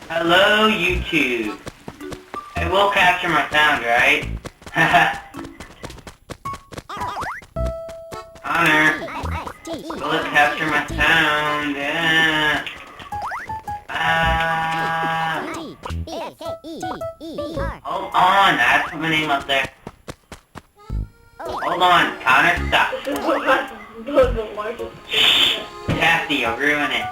Hello, YouTube. I will capture my sound, right? Connor, will it capture my sound? Yeah. Hold on, I have to put my name up there. Hold on, Connor, stop. This is what the largest. Kathy, you'll ruin it.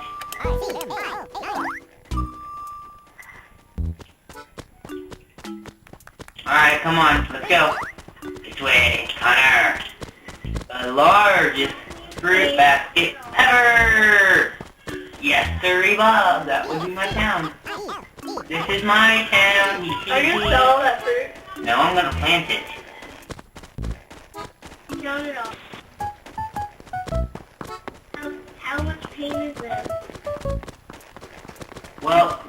Alright, come on, let's go. This way, Connor. The largest fruit basket ever! Yes, sirree, Bob, that would be my town. This is my town. Are you gonna sell all that fruit? No, I'm gonna plant it. Count it off. How much paint is this? Well,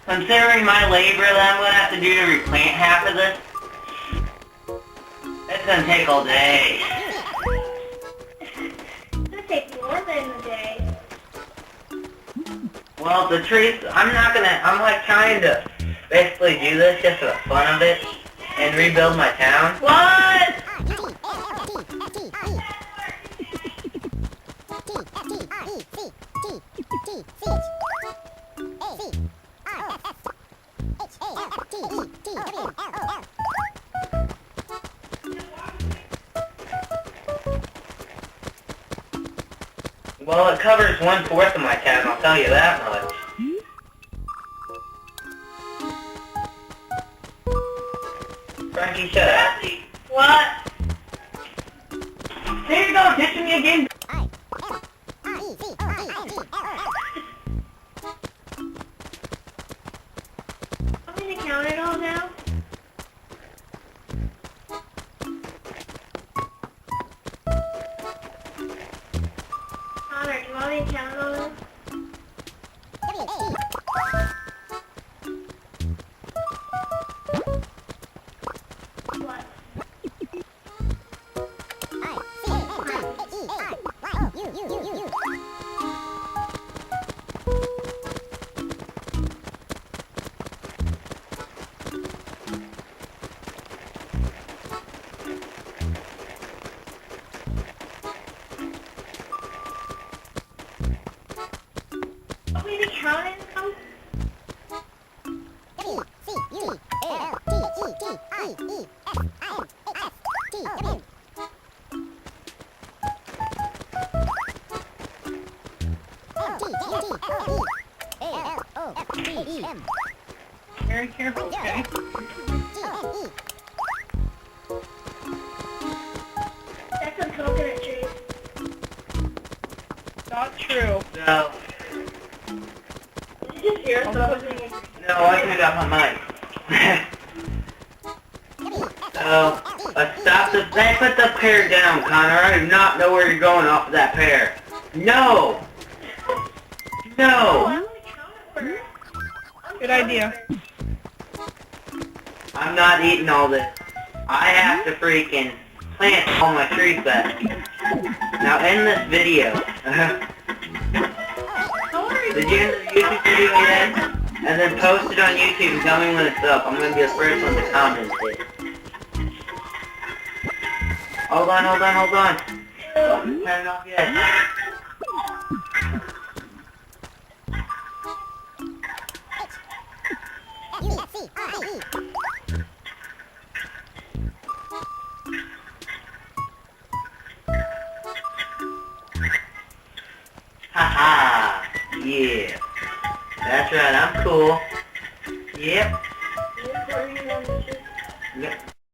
considering my labor that I'm gonna have to do to replant half of this, it's gonna take all day. It's gonna take more than a day. Well, the trees, I'm like trying to basically do this just for the fun of it and rebuild my town. What? Well, it covers 1/4 of my town, I'll tell you that much. Frankie, shut up. What? There you go, ditching me again. I'm gonna count it all now. Connor, do you want me to count all this? What? Want me to count it now? Very careful, okay? That's some coconut trees. Not true. No, Did you just hear us opening it? no, I turned off my mic. So, let's stop this. Hey, put the pear down, Connor. I do not know where you're going off of that pear. No! Oh, No! I'm gonna count it first. Good idea. I'm not eating all this. I have to freaking plant all my trees back. Now end this video. Did you end the YouTube video yet? And then post it on YouTube and tell me when it's up. I'm gonna be the first one to comment it. Hold on. Don't turn it off yet. Haha, yeah. That's right, I'm cool. Yep.